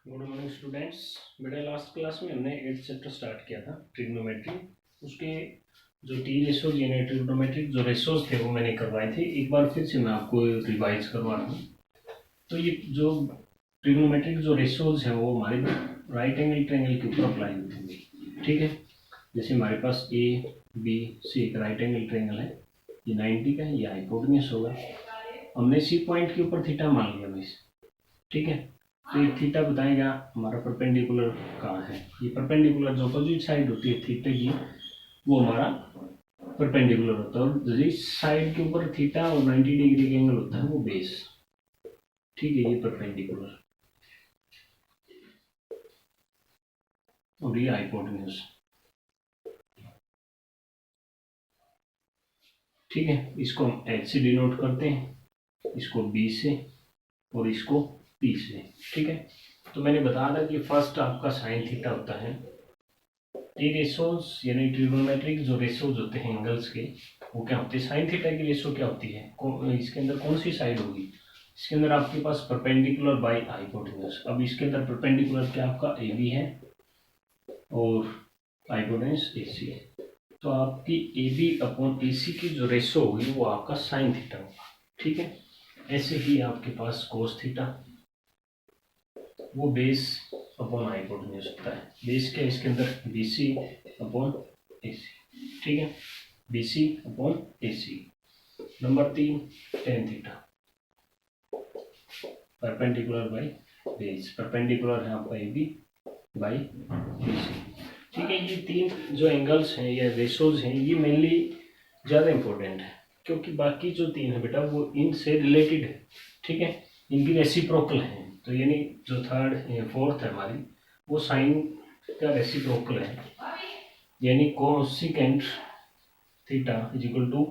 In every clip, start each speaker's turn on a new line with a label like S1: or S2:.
S1: Good morning students. बेटा last class में हमने 8th चैप्टर स्टार्ट किया था ट्रिग्नोमेट्री। उसके जो टी रेशोज यानी ट्रिग्नोमेट्रिक जो रेशोज थे वो मैंने करवाए थे। एक बार फिर से मैं आपको रिवाइज करवा रहा हूँ। तो ये जो ट्रिग्नोमेट्रिक जो रेशोज है वो हमारे राइट एंगल ट्रायंगल के ऊपर अप्लाई होते हैं। ठीक है, जैसे हमारे पास ए बी सी एक राइट एंगल ट्रायंगल है, ये 90 का है, ये हाइपोटेन्यूज होगा। हमने सी पॉइंट के ऊपर थीटा मान लिया भाई। ठीक है, तो ये थीटा बताएगा हमारा परपेंडिकुलर कहाँ है। ये परपेंडिकुलर जो अपोजिट साइड होती है थीटा की वो हमारा परपेंडिकुलर होता है, और जिस साइड के ऊपर थीटा और 90 डिग्री का एंगल होता है वो बेस। ठीक है, ये परपेंडिकुलर और ये हाइपोटेन्यूज। ठीक है, इसको हम एच से डिनोट करते हैं, इसको बी से और इसको पी से। ठीक है, तो मैंने बताया था कि फर्स्ट आपका साइन थीटा होता है। टी रेशोज यानी ट्रिग्नोमेट्रिक जो रेशोज होते हैं एंगल्स के वो क्या होते हैं। साइन थीटा की रेशो क्या होती है, इसके अंदर कौन सी साइड होगी, इसके अंदर आपके पास परपेंडिकुलर बाय हाइपोटेन्यूज। अब इसके अंदर परपेंडिकुलर क्या आपका ए बी है और हाइपोटेन्यूज ए सी है, तो आपकी ए बी अपॉन ए सी की जो रेशो होगी वो आपका साइन थीटा होगा। ठीक है, ऐसे ही आपके पास कोस थीटा वो बेस अपॉन हाइपोटेन्यूज होता है। बेस क्या इसके अंदर B C upon A C. ठीक है, B C upon A C. Number 3 tan theta perpendicular by base. Perpendicular है आपका A B by B C. ठीक है, ये तीन जो एंगल्स हैं या रेशोज हैं ये मेनली ज़्यादा इंपॉर्टेंट है, क्योंकि बाकी जो तीन है बेटा वो इनसे रिलेटेड है। ठीक है, इनकी रेसिप्रोकल है। तो यानी जो थर्ड फोर्थ है हमारी वो साइन का रेसिप्रोकल है, यानी cosecant theta is equal to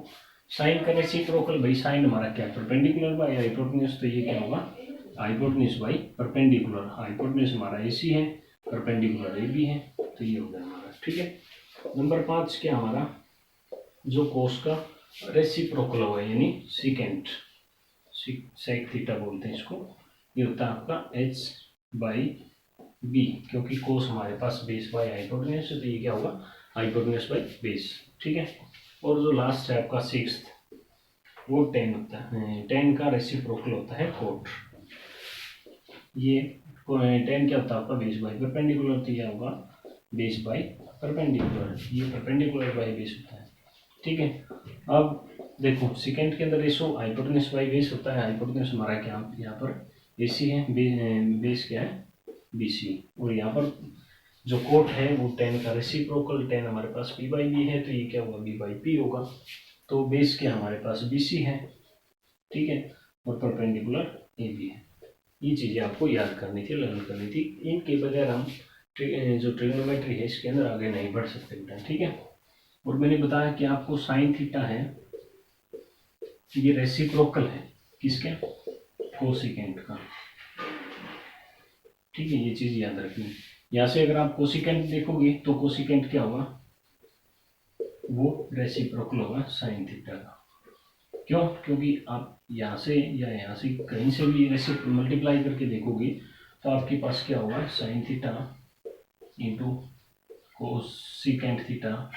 S1: sine का रेसिप्रोकल। भाई साइन हमारा क्या परपेंडिकुलर बाय हाइपोटेन्यूज, तो ये क्या होगा हाइपोटेन्यूज बाई परपेंडिकुलर। हाइपोटेन्यूज हमारा ए सी है, परपेंडिकुलर ए बी है, तो ये हो गया हमारा। ठीक है, नंबर 5 क्या हमारा जो कोस का रेसिप्रोकल होगा यानी सिकेंट, सेक थीटा बोलते हैं इसको, ये होता है आपका एच बाई बी, क्योंकि कोस हमारे पास बेस बाई हाइपोटेन्यूज है, तो ये क्या होगा हाइपोटेन्यूज बाई बेस। ठीक है, और जो लास्ट है आपका सिक्स्थ वो टेन होता है। टेन का रेसिप्रोकल होता है कोट। ये टेन क्या होता है आपका बेस बाई परपेंडिकुलर, तो ये होगा बेस बाई परपेंडिकुलर, ये परपेंडिकुलर बाई बेस होता है। ठीक है, अब देखो सेकेंड के अंदर रेशो हाइपोटेन्यूज बाई बेस होता है। हाइपोटेन्यूज हमारा क्या यहाँ पर ए सी है, बेस क्या है बी सी, और यहाँ पर जो कोट है वो टेन का रेसिप्रोकल, टेन हमारे पास पी बाई बी है, तो ये क्या होगा बी बाई पी होगा। तो बेस क्या हमारे पास बी सी है। ठीक है, और परपेंडिकुलर ए बी है। ये चीज़ें आपको याद करनी थी, लर्न करनी थी। इनके बगैर हम जो ट्रिग्नोमेट्री है इसके अंदर आगे नहीं बढ़ सकते बेटा। ठीक है, और मैंने बताया कि आपको साइन थीटा है ये रेसिप्रोकल है किसके कोसिकेंट का। ठीक है, ये चीज याद रखनी। यहाँ से अगर आप कोसिकेंट देखोगे तो कोसिकेंट क्या होगा वो रेसिप्रोकल होगा साइन थीटा का। क्यों, क्योंकि आप यहाँ से या यहाँ से कहीं से भी मल्टीप्लाई करके देखोगे तो आपके पास क्या होगा sine theta into cosecant theta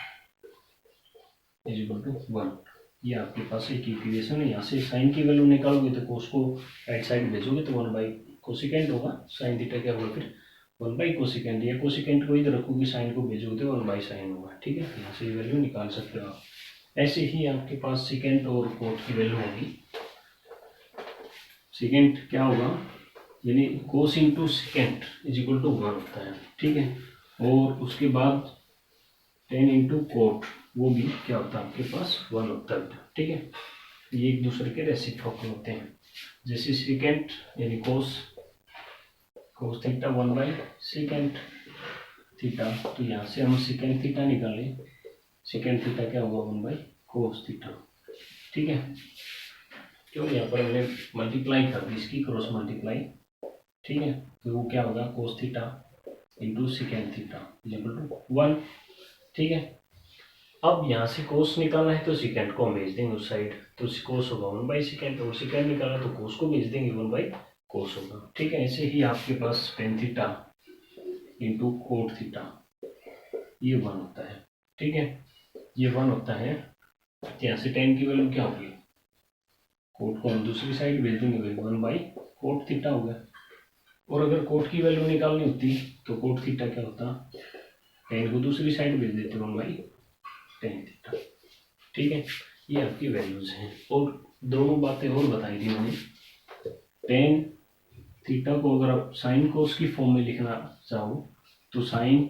S1: is equal to 1। ये आपके पास एक इक्वेशन है। यहाँ से साइन की वैल्यू निकालोगे तो कोस को राइट साइड भेजोगे तो 1 बाई कोसिकेंट होगा। साइन थीटा क्या होगा फिर 1 बाई कोसिकेंट, या कोसिकेंट को इधर रखोगे साइन को भेजोगे तो 1 बाई साइन होगा। ठीक है, यहाँ से वैल्यू निकाल सकते हो आप। ऐसे ही आपके पास सेकेंट और कोट की वैल्यू होगी। सेकेंट क्या होगा यानी cos into secant is equal to 1 होता है। ठीक है, और उसके बाद टेन इंटू कोट वो भी क्या होता है आपके पास 1 होता है। ठीक है, ये एक दूसरे के रेसिप्रोकल होते हैं। जैसे सेकेंट यानी cos cos theta 1 by secant theta, तो यहाँ से हम सेकेंड थीटा निकालें, सेकेंड थीटा क्या होगा 1 बाई कोस थीटा। ठीक है, क्यों यहाँ पर मैंने मल्टीप्लाई कर दी इसकी क्रॉस मल्टीप्लाई। ठीक है, तो वो क्या होगा cos theta into secant theta is equal to 1। ठीक है, अब यहाँ से कोस निकालना है तो सेकेंड को हम भेज देंगे उस साइड, तो कोस होगा 1 बाई सेकेंड, और सेकेंड निकालना तो कोस को भेज देंगे 1 बाई कोस होगा। ठीक है, ऐसे ही आपके पास tan theta into cot theta ये 1 होता है। ठीक है, ये 1 होता है। यहाँ से टेन की वैल्यू क्या होगी, कोट को हम दूसरी साइड भेज देंगे भाई, 1/कोट थीटा हो गया। और अगर कोट की वैल्यू निकालनी होती तो कोट थीटा क्या होता, टेन को दूसरी साइड भेज देते 1/tan थीटा। ठीक है, ये आपकी वैल्यूज हैं। और दोनों बातें और बताई थी मैंने। टेन थीटा को अगर आप साइन कोस की फॉर्म में लिखना चाहो तो sine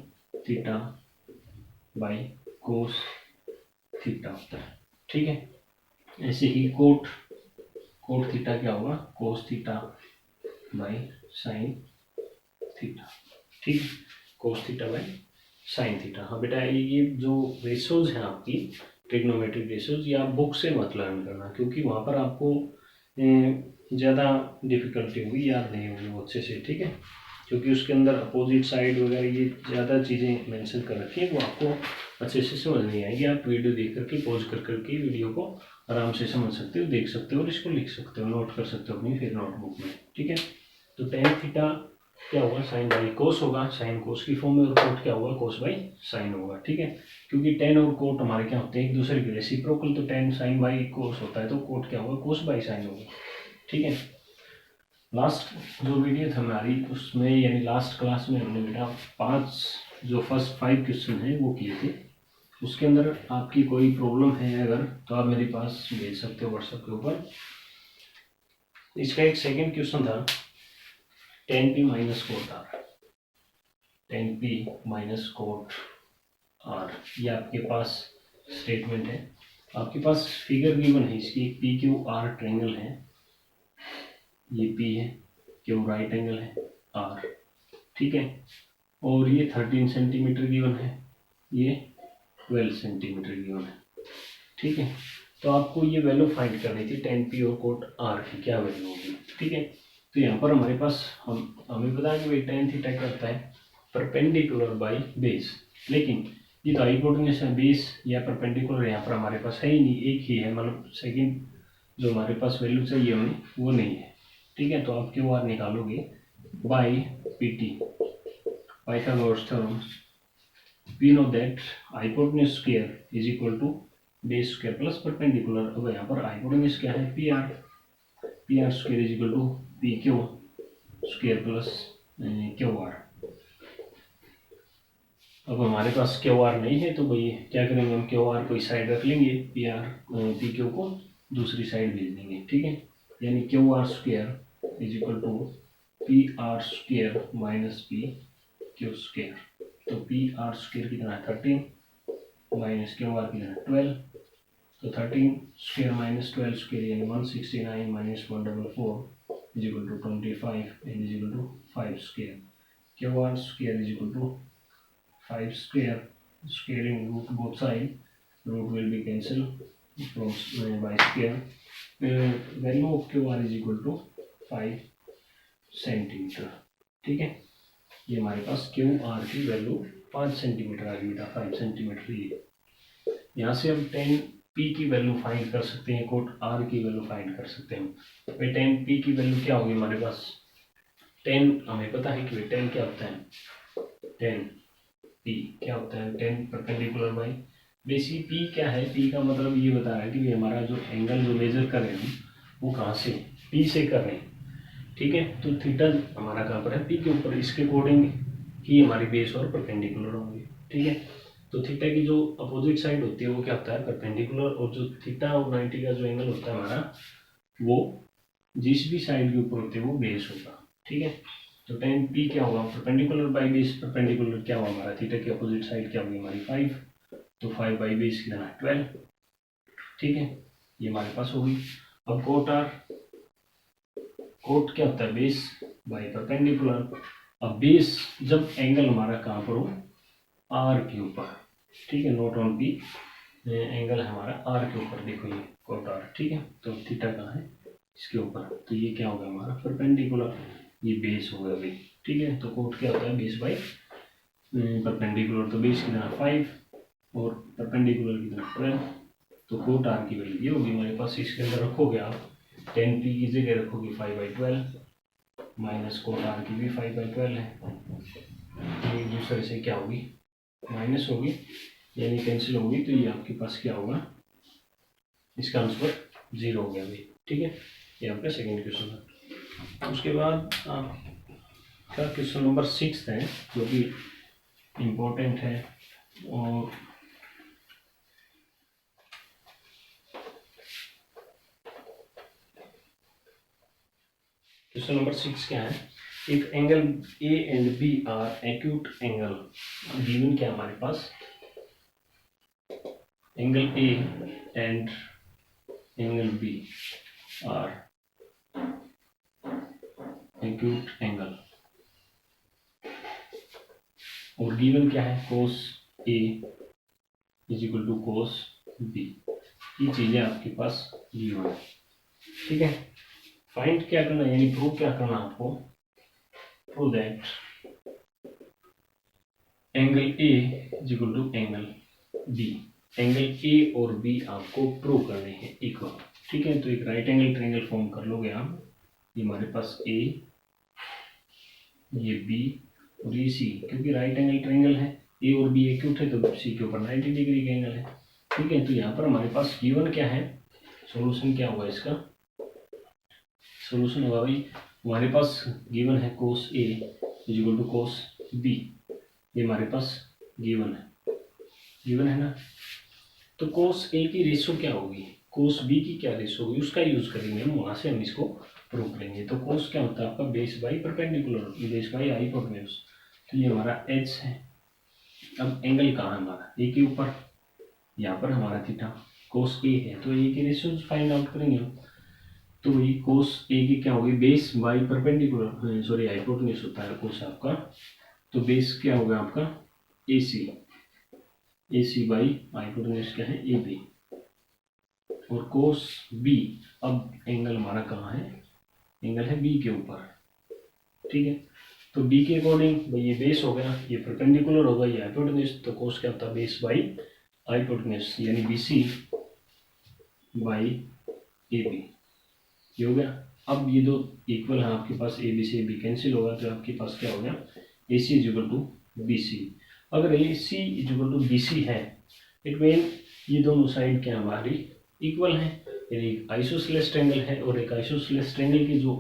S1: theta by cos theta होता है। ठीक है, ऐसे ही कोट थीटा क्या होगा, cos theta by sine theta. ठीक, cos theta by sine theta. हाँ बेटा, ये जो रेशोज हैं आपकी ट्रिग्नोमेट्रिक रेशोज, ये आप बुक से मत लर्न करना, क्योंकि वहाँ पर आपको ज़्यादा डिफिकल्टी होगी, याद नहीं होगी वो अच्छे से। ठीक है, क्योंकि उसके अंदर अपोजिट साइड वगैरह ये ज़्यादा चीज़ें मेंशन कर रखी है, वो आपको अच्छे से समझ नहीं आएगी। आप वीडियो देख करके पॉज कर करके वीडियो को आराम से समझ सकते हो, देख सकते हो और इसको लिख सकते हो, नोट कर सकते हो अपनी फिर नोटबुक में। ठीक है, तो टेन थीटा क्या होगा, साइन बाई कोस होगा, साइन कोस की फॉर्म में, और कोट क्या होगा, कोस बाई साइन होगा। ठीक है, क्योंकि टेन और कोट हमारे क्या होते हैं, एक दूसरे के रेसिप्रोकल, तो टेन साइन बाई कोस होता है, तो कोट क्या होगा, कोस बाई साइन होगा। ठीक है, लास्ट जो वीडियो था हमारी उसमें, यानी लास्ट क्लास में हमने बेटा 5 जो फर्स्ट 5 क्वेश्चन हैं वो किए थे। उसके अंदर आपकी कोई प्रॉब्लम है अगर, तो आप मेरे पास भेज सकते हो व्हाट्सएप के ऊपर। इसका एक सेकेंड क्वेश्चन था, tan P minus cot R, tan P minus cot R, ये आपके पास स्टेटमेंट है। आपके पास फिगर गिवन है इसकी, पी क्यू आर ट्रायंगल है, ये पी है, क्यू राइट एंगल है, आर। ठीक है, और ये 13 सेंटीमीटर गिवन है, ये 12 सेंटीमीटर गिवन है। ठीक है, तो आपको ये वैल्यू फाइंड करनी थी टेन पी और कोट आर की क्या वैल्यू होगी। ठीक है, तो यहाँ पर हमारे पास हमें पता है कि भाई टेन थीटा क्या होता है, परपेंडिकुलर बाई बेस। लेकिन ये तो हाइपोटेन्यूज है, बेस या परपेंडिकुलर यहाँ पर हमारे पास है ही नहीं, एक ही है, मतलब सेकेंड जो हमारे पास वैल्यू चाहिए हमें वो नहीं है। ठीक है, तो आप क्यू आर निकालोगे by P T, Pythagoras theorem. We know that hypotenuse square is equal to base square plus perpendicular. अब यहाँ पर हाइपोटेन्यूज क्या है, P R, P are square is equal to P Q square plus Q R. अब हमारे पास Q R नहीं है तो भाई क्या करेंगे, हम क्यू आर को इस साइड रख लेंगे, पी आर पी क्यू को दूसरी साइड भेज देंगे। ठीक है, यानी Q R square is equal to P are square minus P Q square. तो पी आर स्क्वायर कितना है 13 माइनस क्यू आर कितना है 12, तो 13 स्क्वायर माइनस 12 स्क्वायर यानी 169 minus 144 is equal to 25 and is equal to 5 square. Q R square is equal to 5 square, squaring root both side, root will be cancelled from by square. Value of QR is equal to 5 centimetre. ठीक है, ये हमारे पास QR की value 5 centimetre आ गई बेटा, 5 centimetre. ये यहाँ से हम 10P की वैल्यू फाइंड कर सकते हैं, कोट R की वैल्यू फाइंड कर सकते हैं। भाई 10P की वैल्यू क्या होगी हमारे पास, 10 हमें पता है कि 10 क्या होता है, 10 पी क्या होता है, 10 परपेंडिकुलर बाई बेस। पी क्या है, पी का मतलब ये बता रहा है कि हमारा जो एंगल जो मेजर कर रहे हैं हम वो कहाँ से, पी से कर रहे हैं। ठीक है, तो थीटा हमारा कहाँ पर है, पी के ऊपर, इसके अकॉर्डिंग ही हमारी बेस और परपेंडिकुलर होंगे। ठीक है, तो थीटा की जो अपोजिट साइड होती है वो क्या होता है, परपेंडिकुलर, और जो थीटा और 90 का जो एंगल होता है हमारा वो जिस भी साइड के ऊपर होते हैं वो बेस होगा। ठीक है, तो टेन पी क्या होगा, परपेंडिकुलर बाई बेस, परपेंडिकुलर क्या होगा हमारा, थीटा की अपोजिट साइड क्या होगी हमारी 5, तो 5 बाई बेस कितना 12। ठीक है, ये हमारे पास होगी। अब कोट आर, कोट क्या होता है, बेस बाई परपेंडिकुलर। अब बेस जब एंगल हमारा कहाँ पर हो, आर के ऊपर। ठीक है, नोट ऑन पी, एंगल है हमारा आर के ऊपर, देखो ये कोट आर। ठीक है, तो थीटा कहाँ है, इसके ऊपर, तो ये क्या होगा हमारा परपेंडिकुलर, ये बेस होगा भाई। ठीक है, तो कोट क्या होता है, बेस बाई परपेंडिकुलर, तो बेस कितना 5 और परपेंडिकुलर कितना 12, तो कोट आर की वैल्यू ये होगी हमारे पास। इसके अंदर रखोगे आप 10P की जगह रखोगे 5/12, माइनस कोट आर की भी 5/12 है। एक दूसरे से क्या होगी, माइनस होगी, यानी कैंसिल होगी, तो ये आपके पास क्या होगा, इसका आंसर 0 हो गया अभी। ठीक है, ये आपका सेकेंड क्वेश्चन है। उसके बाद आपका क्वेश्चन नंबर 6 है, जो कि इम्पोर्टेंट है। और क्वेश्चन नंबर 6 क्या है, if angle A and B are acute angle, given क्या हमारे पास, angle A and angle B are acute angle, और गिवन क्या है, cos A is equal to cos B, ये चीजें आपके पास गिवन है। ठीक है, फाइंड क्या करना है, यानी प्रूव क्या करना है आपको, prove that angle A is equal to angle B, angle A और बी आपको प्रूव करने हैं इक्वल। ठीक है, तो एक राइट एंगल ट्रायंगल फॉर्म कर लोगे आप, ये हमारे पास ए, ये बी और ये सी, क्योंकि राइट एंगल ट्रायंगल है, ए और बी एक्यूट है, तो सी के ऊपर 90 डिग्री का एंगल है। ठीक है, तो यहाँ पर हमारे पास गिवन क्या है, सॉल्यूशन क्या होगा इसका, सॉल्यूशन होगा भाई हमारे पास गिवन है cos A is equal to cos B, ये हमारे पास गिवन है ना। तो कोस ए की रेशो क्या होगी, कोस बी की क्या रेशो होगी, उसका यूज करेंगे हम, वहां से हम इसको प्रूव करेंगे। तो कोस क्या होता है आपका, base by perpendicular, base by hypotenuse, तो ये हमारा एच है। अब एंगल कहाँ है हमारा, ए के ऊपर, यहाँ पर हमारा थीटा, कोस ए है, तो ए की रेशो फाइंड आउट करेंगे हम। तो वही कोस ए की क्या होगी, base by perpendicular, sorry hypotenuse होता है कोस आपका, तो बेस क्या होगा आपका ए सी बाई हाइपोटेन्यूज क्या है ए बी, और कोस बी, अब एंगल हमारा कहाँ है, एंगल है बी के ऊपर। ठीक है, तो बी के अकॉर्डिंग भाई ये बेस हो गया, ये परपेंडिकुलर होगा, ये हाइपोटेन्यूज, तो कोस क्या होता है, बेस बाई हाइपोटेन्यूज, यानी B C by A B, ये हो गया। अब ये दो इक्वल है आपके पास, ए बी से बी कैंसिल होगा, तो आपके पास क्या हो गया, A C is equal to B C. अगर A C is equal to B C है, इट मीन ये दोनों साइड क्या हमारी इक्वल है, यानी आइसोसेलेस ट्रायंगल है, और एक आइसोसेलेस ट्रायंगल की जो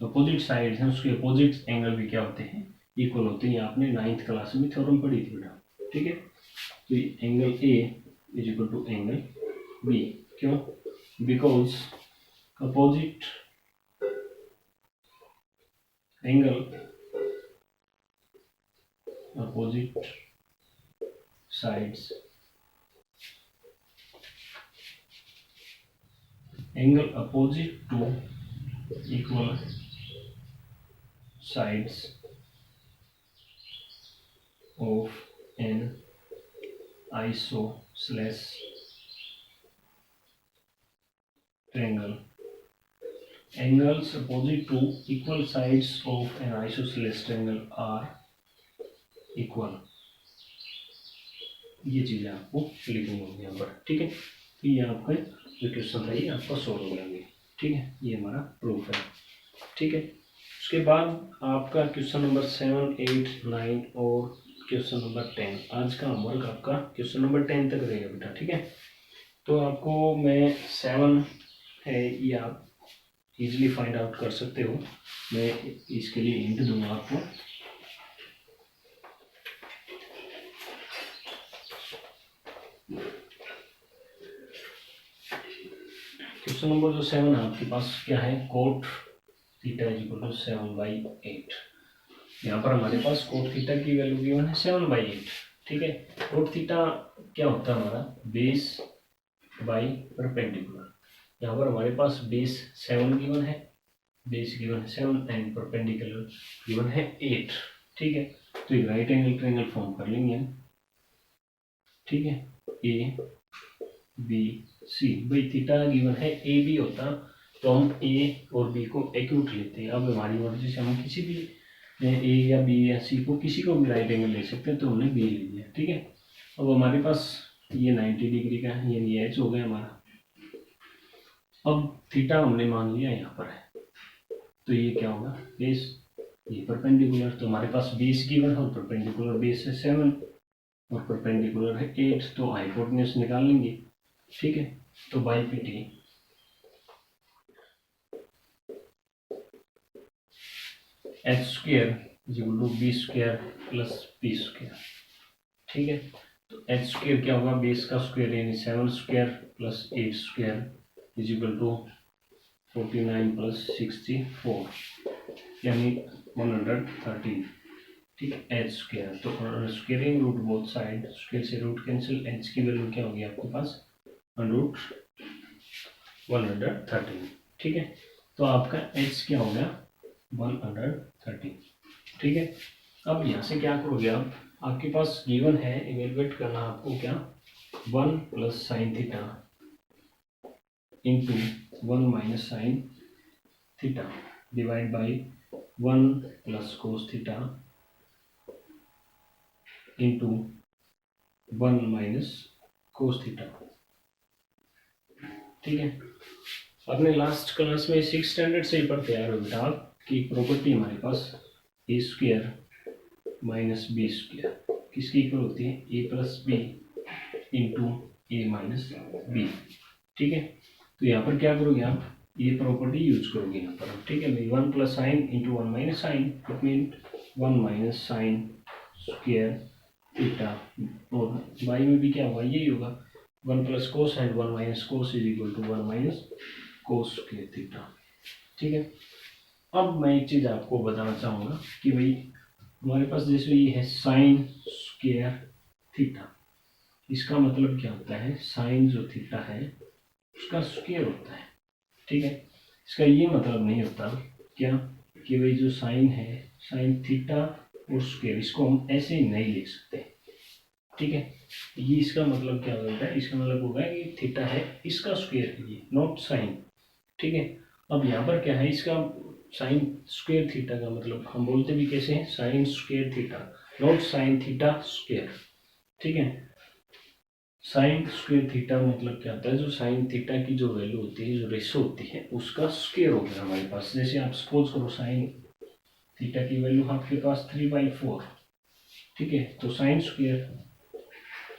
S1: अपोजिट साइड हैं उसके अपोजिट एंगल भी क्या होते हैं, इक्वल होते हैं। आपने 9th क्लास में थ्योरम पढ़ी थी बेटा। ठीक है, तो angle A is equal to angle B, क्यों, because opposite angle, opposite sides, angle opposite to equal sides of an isosceles triangle, angles opposite to equal sides of an isosceles triangle are equal, ये चीजें आपको लिखनी होंगी यहाँ पर। ठीक है, तो ये आपका जो क्वेश्चन था ये आपका सॉल्व हो गया। ठीक है, ये हमारा प्रूफ है। ठीक है, उसके बाद आपका क्वेश्चन नंबर 7, 8, 9 और क्वेश्चन नंबर 10, आज का होमवर्क आपका क्वेश्चन नंबर 10 तक रहेगा बेटा। ठीक है, तो आपको मैं 7 है ये आप इजीली फाइंड आउट कर सकते हो, मैं इसके लिए हिंट दूंगा आपको। क्वेश्चन नंबर जो 7 है आपके पास क्या है, cot theta is equal to 7/8। यहाँ पर हमारे पास कोट थीटा की वैल्यू गिवन है 7/8। ठीक है, कोट थीटा क्या होता है हमारा, बेस बाई परपेंडिकुलर। यहाँ पर हमारे पास बेस 7 गिवन है, बेस गिवन है 7 एंड परपेंडिकुलर गिवन है 8। ठीक है, तो एक राइट एंगल ट्रायंगल फॉर्म कर लेंगे हम। ठीक है, ए बी सी, भाई थीटा गिवन है ए बी होता तो हम ए और बी को एक्यूट लेते हैं। अब हमारी मर्जी से हम किसी भी ए या बी या सी को किसी को भी राइट एंगल ले सकते हैं, तो हमने बी ले लिया। ठीक है, अब हमारे पास ये 90 डिग्री का है, यानी एच हो गया हमारा। अब थीटा हमने मान लिया यहाँ पर है, तो ये क्या होगा, बेस ये परपेंडिकुलर, तो हमारे पास बेस गिवन है और परपेंडिकुलर बेस है 7 और परपेंडिकुलर है 8, तो हाइपोटेन्यूज निकाल लेंगे। ठीक है, तो by P T H square equal to B square plus P square. ठीक है, तो एच स्क्वेयर क्या होगा, बेस का स्क्वेयर यानी 7 square plus 8 square is equal to 49 plus 64 यानी 113। ठीक है, एच स्क्वेयर, तो squaring root both side, square से रूट कैंसिल, एच की वैल्यू क्या होगी आपके पास रूट 113। ठीक है, तो आपका एच क्या हो गया 113। ठीक है, अब यहाँ से क्या करोगे आप, आपके पास गिवन है इवेलुएट करना आपको क्या 1 plus sign theta into 1 minus sine theta divide by 1 plus cos theta into 1 minus cos theta. ठीक है, अपने लास्ट क्लास में 6 स्टैंडर्ड से ही पढ़ते आ रहे हो बेटा आप की प्रॉपर्टी हमारे पास ए स्क्वेयर माइनस बी स्क्वेयर किसकी इक्वल होती है ए प्लस बी इंटू ए माइनस बी। ठीक है, तो यहाँ पर क्या करोगे आप ये प्रॉपर्टी यूज करोगे यहाँ पर। ठीक है भाई, 1 plus sine into 1 minus sine, it mean 1 minus sine square theta, और बाई में भी क्या होगा यही होगा 1 plus cos and 1 minus cos is equal to 1 minus cos square theta. ठीक है, अब मैं एक चीज आपको बताना चाहूंगा कि भाई हमारे पास जैसे ये है साइन स्क्वेयर थीटा, इसका मतलब क्या होता है साइन जो थीटा है उसका स्क्वेयर होता है। ठीक है, इसका ये मतलब नहीं होता क्या कि भाई जो साइन है साइन थीटा और स्क्वेयर इसको हम ऐसे ही नहीं लिख सकते। ठीक है, ये इसका मतलब क्या होता है, इसका मतलब होगा कि थीटा है इसका स्क्वेयर कीजिए नॉट साइन। ठीक है, अब यहाँ पर क्या है इसका साइन स्क्वेयर थीटा का मतलब हम बोलते भी कैसे हैं sign square theta naught sine theta square. ठीक है, साइन स्क्वेयर थीटा मतलब क्या होता है जो साइन थीटा की जो वैल्यू होती है जो रेशो होती है उसका स्क्वेयर हो गया हमारे पास। जैसे आप सपोज करो साइन थीटा की वैल्यू आपके पास 3/4। ठीक है, तो साइन स्क्वेयर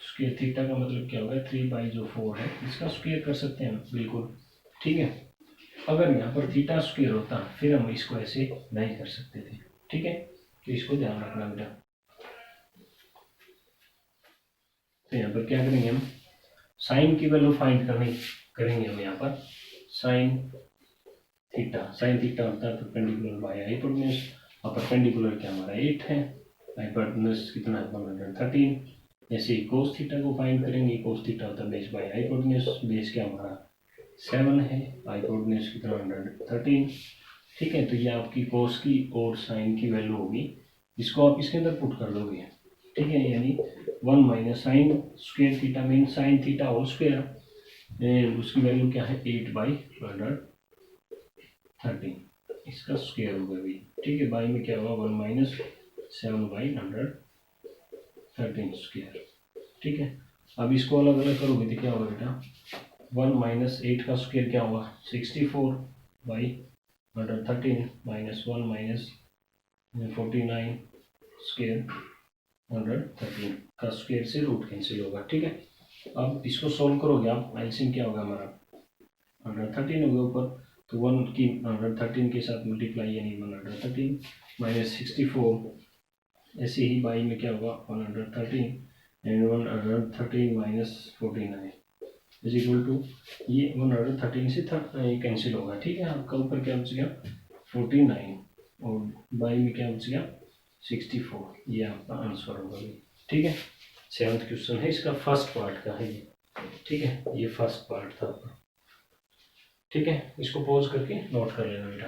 S1: स्क्वेयर थीटा का मतलब क्या होगा 3/4 है, इसका स्क्वेयर कर सकते हैं बिल्कुल। ठीक है, अगर यहाँ पर थीटा स्क्वेयर होता फिर हम इसको ऐसे नहीं कर सकते थे। ठीक है, तो इसको ध्यान रखना बेटा। तो यहाँ पर क्या करेंगे हम साइन की वैल्यू फाइंड करेंगे हम यहाँ पर साइन थीटा होता है परपेंडिकुलर बाय हाइपोटेन्यूज, और परपेंडिकुलर क्या हमारा 8 है, हाइपोटेन्यूज कितना है 113। ऐसे ही कोस थीटा को फाइंड करेंगे, कोस थीटा होता है बेस बाय हाइपोटेन्यूज, बेस क्या हमारा 7 है, हाइपोटेन्यूज कितना 113। ठीक है, तो ये आपकी कोस की और साइन की वैल्यू होगी, इसको आप इसके अंदर पुट कर दोगे। ठीक है, यानी 1 minus sine square theta mean sine theta whole square, उसकी वैल्यू क्या है 8/113, इसका स्क्वेयर होगा भी। ठीक है, बाई में क्या होगा 1 माइनस 7/113 स्क्वेयर। ठीक है, अब इसको अलग अलग करोगे तो क्या होगा बेटा 1 माइनस 8 का स्क्वेयर क्या होगा 64/113 माइनस 1 माइनस 49 स्क्वेयर 113 का स्क्वेयर से रूट कैंसिल होगा। ठीक है, अब इसको सोल्व करोगे आप, एलसीएम क्या होगा हमारा 113 होगा ऊपर, तो 1 की 113 के साथ मल्टीप्लाई यानी 113 माइनस 64, ऐसे ही बाई में क्या होगा 113 and 113 minus 49 is equal to ये 113 से कैंसिल होगा। ठीक है, आपका ऊपर क्या बच गया 49 और बाई में क्या बच गया 64, ये आपका आंसर होगा। ठीक है, 7th क्वेश्चन है इसका फर्स्ट पार्ट का है ये। ठीक है, ये फर्स्ट पार्ट था आपका। ठीक है, इसको पॉज करके नोट कर लेना बेटा।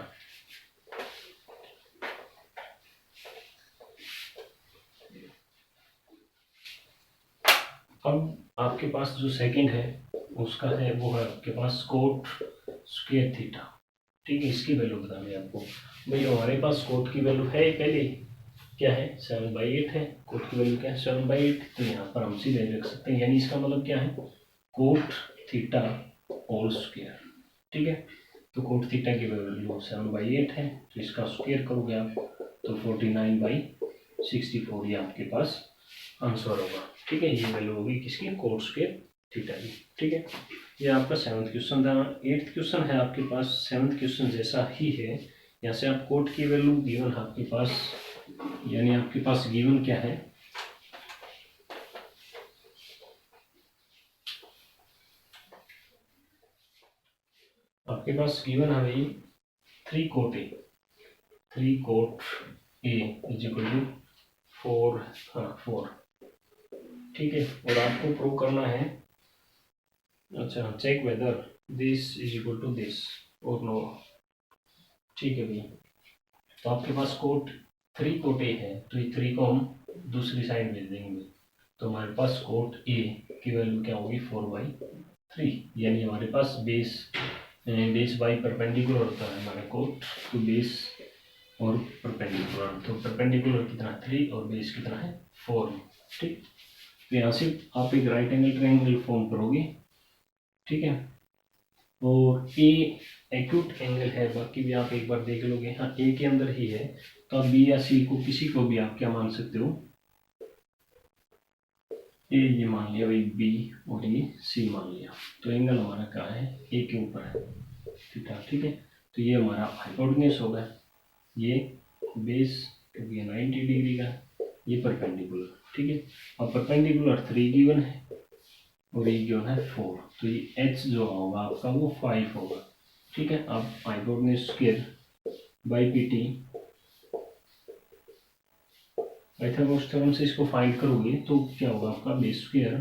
S1: अब आपके पास जो सेकंड है उसका है वो है आपके पास कोट स्क्वायर थीटा। ठीक है, इसकी वैल्यू बतानी है आपको। भाई हमारे पास कोट की वैल्यू है पहले क्या है 7/8 है, कोट की वैल्यू क्या है 7/8, तो यहाँ पर हम सीधे रख सकते हैं, यानी इसका मतलब क्या है कोट थीटा होल स्क्वायर। ठीक है, तो कोट थीटा की वैल्यू 7/8 है, तो इसका स्क्वायर करोगे आप तो 49/64 ये आपके पास आंसर होगा। ठीक है, ये वैल्यू होगी किसकी, कोट स्क्वायर थीटा की। ठीक है, ये आपका 7th क्वेश्चन था। 8th क्वेश्चन है आपके पास 7th क्वेश्चन जैसा ही है। यहाँ से आप कोट की वैल्यू गिवन आपके पास, यानी आपके पास गिवन क्या है, आपके पास गिवन है भाई 3 cot A, 3 cot A is equal to 4, हाँ 4। ठीक है, और आपको प्रूव करना है, अच्छा check whether this is equal to this और नो। ठीक है भाई, तो आपके पास कोट 3 कोट ए है, तो ये 3 को हम दूसरी साइड भेज देंगे। तो हमारे पास कोट ए की वैल्यू क्या होगी, 4/3, यानी हमारे पास बेस बाई परपेंडिकुलर होता है हमारा कोट टू बेस और परपेंडिकुलर। तो परपेंडिकुलर कितना 3 और बेस कितना है 4। ठीक, तो यहाँ से आप एक राइट एंगल ट्रायंगल फॉर्म करोगे। ठीक है, और ए एक्यूट एंगल है, बाकी भी आप एक बार देख लोगे। हाँ, ए के अंदर ही है, तो आप बी या सी को किसी को भी आप क्या मान सकते हो, ए ये मान लिया भाई बी और ये सी मान लिया। तो एंगल हमारा कहाँ है, ए के ऊपर है थीटा। ठीक है, तो ये हमारा हाइपोटेन्यूज होगा, ये बेस क्योंकि 90 डिग्री का, ये परपेंडिकुलर। ठीक है, और परपेंडिकुलर 3 गिवन है और ये गिवन है 4, तो ये एच जो होगा आपका वो 5 होगा। ठीक है, अब hypotenuse square by P T, Pythagoras theorem से इसको फाइंड करोगे तो क्या होगा आपका, base square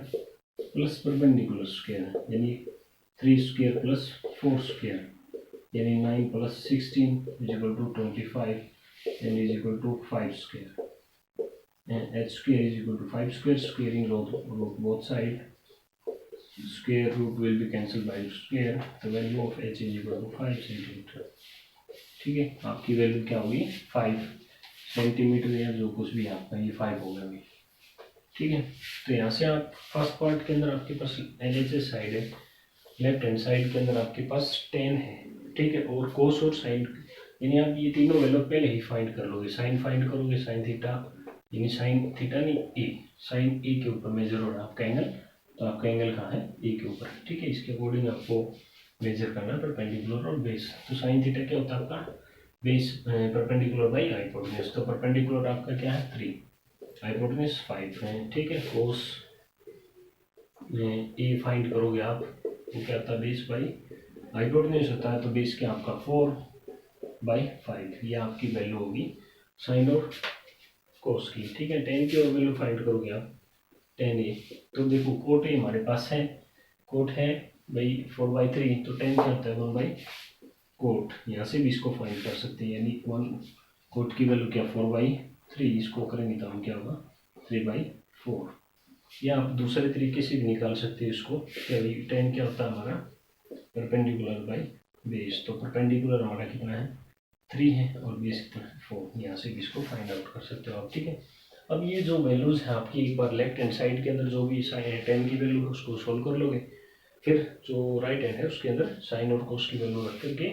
S1: plus perpendicular square, यानी 3 स्क्वायर प्लस 4 स्क्वायर, यानी 9 plus 16 is equal to 25 and is equal to 5 square, and h square is equal to 5 square, squaring root both side, square root will be cancelled by square, the value of h is equal to 5 centimeter। ठीक है, आपकी value क्या होगी 5 centimetre, या जो कुछ भी आपका ये 5 होगा अभी। ठीक है, तो यहाँ से आप फर्स्ट पार्ट के अंदर आपके पास LHS साइड है, लेफ्ट हैंड साइड के अंदर आपके पास 10 है। ठीक है, और कोस और साइन, यानी आप ये तीनों वैल्यू पहले ही फाइंड कर लोगे। साइन फाइंड करोगे, साइन थीटा, यानी साइन थीटा नहीं ए, साइन ए के ऊपर मेजर हो रहा है आपका एंगल, तो आपका एंगल कहाँ है, ए के ऊपर। ठीक है, इसके अकॉर्डिंग आपको मेजर करना है परपेंडिकुलर और बेस। तो साइन थीटा क्या होता है आपका, बेस परपेंडिकुलर बाई हाइपोटेन्यूज, तो परपेंडिकुलर आपका क्या है 3, हाइपोटेन्यूज 5 है। ठीक है, कोस ए फाइंड करोगे आप, तो क्या होता है बेस बाई हाइपोटेन्यूज होता है, तो बेस क्या आपका 4/5, ये आपकी वैल्यू होगी साइन और कोस की। ठीक है, 10 की और वैल्यू फाइंड करोगे आप 10a, तो देखो कोट ए हमारे पास है, कोट है भाई 4/3, तो 10 क्या होता है 1/कोट, यहाँ से भी इसको फाइंड कर सकते हैं, यानी 1 कोट की वैल्यू क्या 4/3, इसको करेंगे तो हम क्या होगा 3/4, या आप दूसरे तरीके से भी निकाल सकते हैं इसको, क्या भाई 10 क्या होता है हमारा परपेंडिकुलर बाई बेस, तो परपेंडिकुलर हमारा कितना है 3 है और बेस कितना है 4, यहाँ से भी इसको फाइंड आउट कर सकते हो आप। ठीक है, अब ये जो वैल्यूज हैं आपकी, एक बार लेफ्ट हैंड साइड के अंदर जो भी साइन 10 की वैल्यू है उसको सोल्व कर लोगे, फिर जो राइट हैंड है उसके अंदर साइन और कोस की वैल्यू रख करके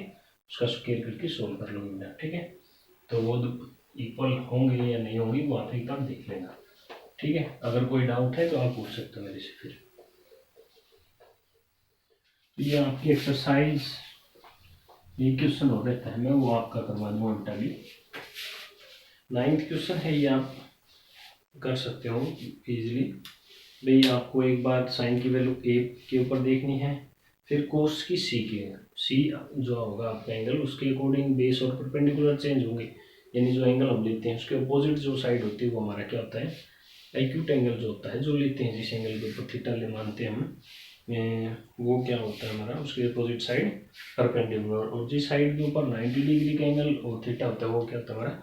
S1: उसका स्क्वायर करके सोल्व कर लोगे बेटा। ठीक है, तो वो इक्वल होंगे या नहीं होंगे वो आप एक बार देख लेना। ठीक है, अगर कोई डाउट है तो आप पूछ सकते हो मेरे से फिर। ये आपकी एक्सरसाइज, ये क्वेश्चन हो रहता है, मैं वो आपका करवा दूंगा बेटा भी। 9th क्वेश्चन है, ये आप कर सकते हो इजीली। भाई आपको एक बार साइन की वैल्यू ए के ऊपर देखनी है, फिर कोस की सी की, सी जो होगा आपका एंगल उसके अकॉर्डिंग बेस और परपेंडिकुलर चेंज होंगे, यानी जो एंगल हम लेते हैं उसके अपोजिट जो साइड होती है वो हमारा क्या होता है एक्यूट एंगल जो होता है, जो लेते हैं जिस एंगल के ऊपर थीटा ले मानते हैं हम, वो क्या होता है हमारा उसके अपोजिट साइड परपेंडिकुलर, और जिस साइड के ऊपर 90 डिग्री का एंगल और थीटा होता है वो क्या होता है हमारा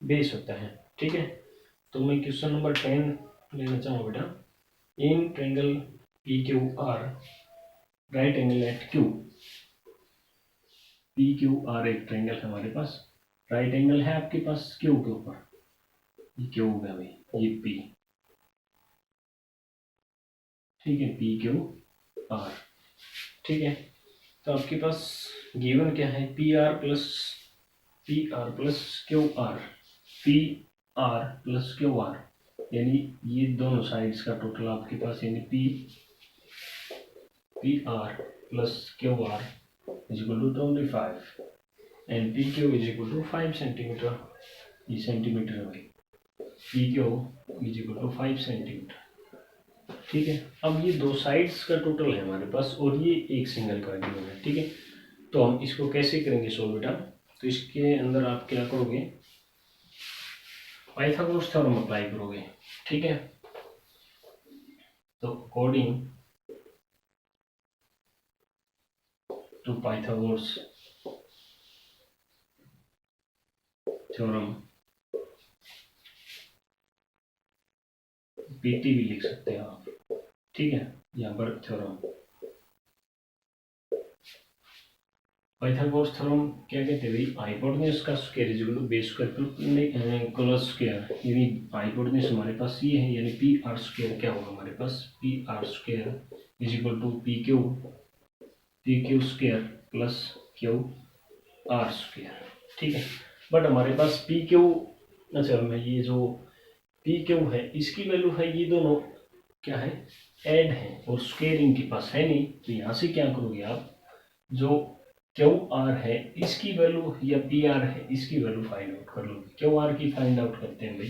S1: बेस होता है। ठीक है, तो मैं क्वेश्चन नंबर 10 लेना चाहूँगा बेटा। In triangle P Q R right angle at Q, P Q R एक ट्रायंगल है हमारे पास, राइट एंगल है आपके पास क्यू के ऊपर, ये क्यू हो गया भाई, ये पी। ठीक है, पी क्यू आर। ठीक है, तो आपके पास गिवन क्या है P R plus Q R, P R plus Q R, यानी ये दोनों साइड्स का टोटल आपके पास, यानी P R plus Q R is equal to 25 and P Q is equal to 5 centimetre, ये सेंटीमीटर में P Q is equal to 5 centimetre. ठीक है, अब ये दो साइड्स का टोटल है हमारे पास और ये एक सिंगल का गिवन है। ठीक है, तो हम इसको कैसे करेंगे सॉल्व बेटा, तो इसके अंदर आप क्या करोगे, पाइथागोरस थ्योरम अप्लाई करोगे। ठीक है, तो according to Pythagoras theorem, P T भी लिख सकते हैं आप। ठीक है, यहाँ पर थ्योरम, पाइथागोरस थ्योरम क्या कहते हैं भाई, हाइपोटेन्यूज का square is equal to base square plus square, यानी हाइपोटेन्यूज हमारे पास ये है, यानी पी आर स्क्वायर क्या होगा हमारे पास, P are square is equal to P Q square plus Q R square. ठीक है, बट हमारे पास पी क्यू, अच्छा मैं ये जो पी क्यू है इसकी वैल्यू है, ये दोनों क्या है, ऐड है और स्क्वायर इनके पास है नहीं, तो यहाँ से क्या करोगे आप, जो क्यू आर है इसकी वैल्यू या पी आर है इसकी वैल्यू फाइंड आउट कर लोगे। क्यू आर की फाइंड आउट करते हैं भाई,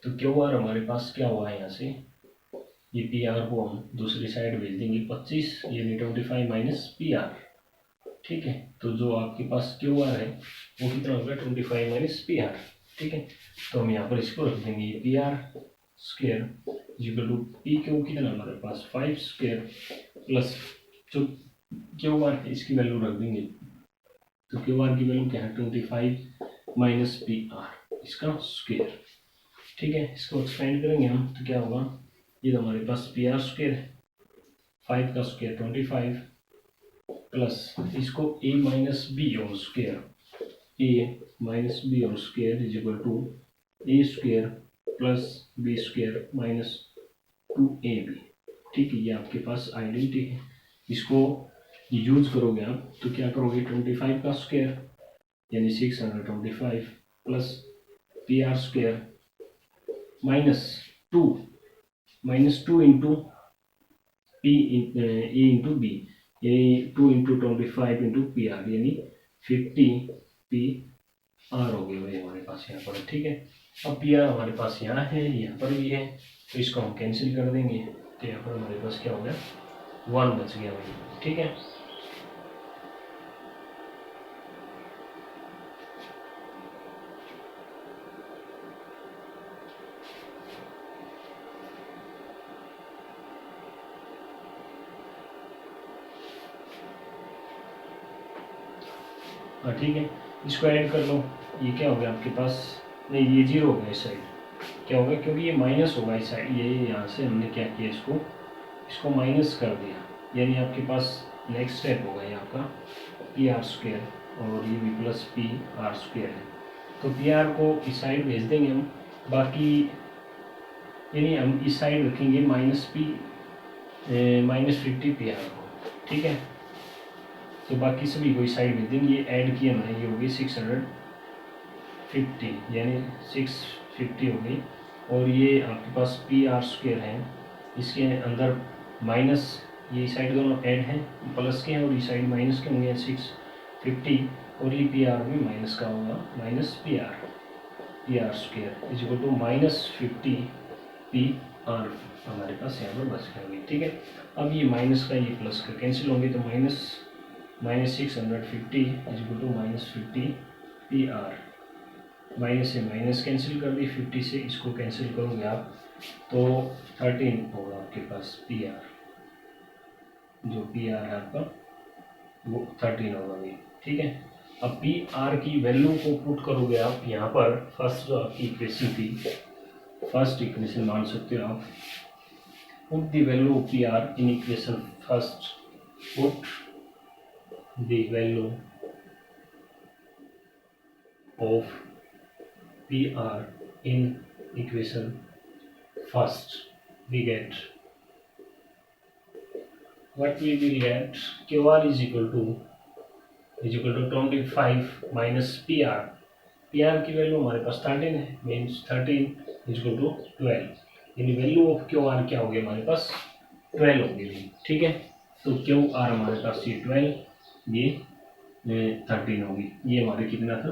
S1: तो क्यू आर हमारे पास क्या हुआ है, यहाँ से ये पी आर को हम दूसरी साइड भेज देंगे 25, यानी 25 माइनस पी आर। ठीक है, तो जो आपके पास क्यू आर है वो कितना होगा, 25 माइनस पी आर। ठीक है, तो हम यहाँ पर इसको रख देंगे, ये P are square equal to P Q कितना हमारे पास 5 स्क्वायर प्लस जो क्यू आर है इसकी वैल्यू रख देंगे, तो क्यू आर की वैल्यू क्या है, 25 माइनस पी आर इसका स्क्वायर। ठीक है, इसको एक्सपेंड करेंगे हम तो क्या होगा, ये तो हमारे पास पी आर स्क्वायर है, 5 का स्क्वायर 25 प्लस इसको a minus b whole square, a minus b whole square is equal to a square plus b square minus 2ab। ठीक है, ये आपके पास आइडेंटिटी है, इसको यूज करोगे आप तो क्या करोगे, 25 का स्क्वायर यानी 625 plus p are square minus two into p a into b, यानी 2 इंटू 25 इंटू पी आर, यानी 50 पी आर हो गए भाई हमारे पास यहाँ पर। ठीक है, अब पी आर हमारे पास यहाँ है, यहाँ पर भी है, तो इसको हम कैंसिल कर देंगे, तो यहाँ पर हमारे पास क्या हो गया, 1 बच गया भाई। ठीक है, हाँ ठीक है, इसको ऐड कर लो, ये क्या हो गया आपके पास, नहीं ये 0 हो गया इस साइड, क्या होगा क्योंकि ये माइनस होगा इस साइड, ये यहाँ से हमने क्या किया, इसको माइनस कर दिया, यानी आपके पास नेक्स्ट स्टेप होगा ये आपका पी आर स्क्वायर और ये भी प्लस पी आर स्क्वायर है, तो पी आर को इस साइड भेज देंगे हम, बाकी यानी हम इस साइड रखेंगे -50 पी आर को। ठीक है, तो बाकी सभी को इस साइड भेज देंगे, ये ऐड किया हमने, ये होगी 650, यानी 650 हो गई, और ये आपके पास पी आर स्क्वायर है, इसके अंदर माइनस, ये साइड दोनों ऐड हैं प्लस के हैं और ये साइड माइनस के होंगे 650, और ये पी आर भी माइनस का होगा, minus p are square is equal to -50 p r हमारे पास यहाँ पर बच गया। ठीक है, अब ये माइनस का ये प्लस का कैंसिल होंगे, तो -650 is equal to -50 p r, minus से माइनस कैंसिल कर दी, 50 से इसको कैंसिल करोगे आप तो 13 होगा आपके पास पी आर, जो पी आर है आपका वो 13 होगा भाई। ठीक है, अब पी आर की वैल्यू को पुट करोगे आप यहाँ पर, फर्स्ट जो आपकी इक्वेशन थी, फर्स्ट इक्वेशन मान सकते हो आप, put the value of p r in equation first, put the value of p r in equation first, we get what we will get, QR is equal to 25 minus PR, P R की value हमारे पास 13 है, means 13 is equal to 12, यानी value of Q R क्या होगी हमारे पास 12 होगी। ठीक है, तो क्यू आर हमारे पास ये 12, ये 13 होगी, ये हमारे कितना था,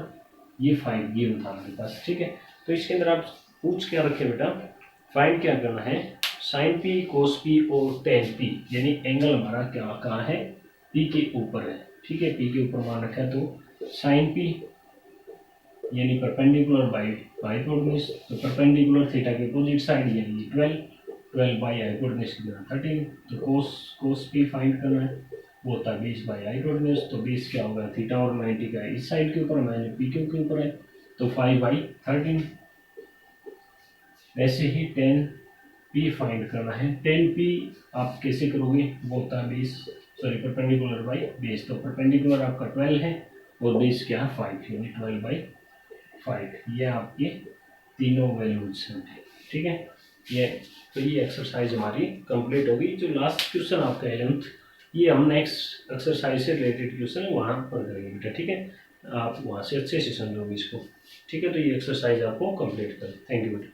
S1: ये 5 गिवन था हमारे पास। ठीक है, तो इसके अंदर आप पूछ क्या रखे बेटा, फाइंड क्या करना है, साइन पी कोस पी और टेन पी, यानी एंगल हमारा क्या कहाँ है, पी के ऊपर है। ठीक है, पी के ऊपर मान रखा है, तो साइन पी यानी परपेंडिकुलर बाई हाइपोटेन्यूज, तो परपेंडिकुलर थीटा के अपोजिट साइड यानी 12 बाई हाइपोटेन्यूज की जगह 13, तो कोस पी फाइंड करना है, वो होता है 20 बाई हाइपोटेन्यूज, तो 20 क्या होगा, थीटा और 90 का इस साइड के ऊपर, मैंने पी क्यू के ऊपर है, तो 5/13। ऐसे ही 10p फाइंड करना है, 10p आप कैसे करोगे, वो होता है 20, सॉरी परपेंडिकुलर बाई 20, तो परपेंडिकुलर आपका 12 है और 20 क्या है 5, यानी 12/5, ये आपके तीनों वैल्यूज हैं। ठीक है, ये तो ये एक्सरसाइज हमारी कंप्लीट होगी। जो लास्ट क्वेश्चन आपका 11th, ये हम नेक्स्ट एक्सरसाइज से रिलेटेड क्वेश्चन वहाँ पर करेंगे बेटा। ठीक है, आप वहाँ से अच्छे से समझोगे इसको। ठीक है, तो ये एक्सरसाइज आपको कंप्लीट करें। थैंक यू बेटा।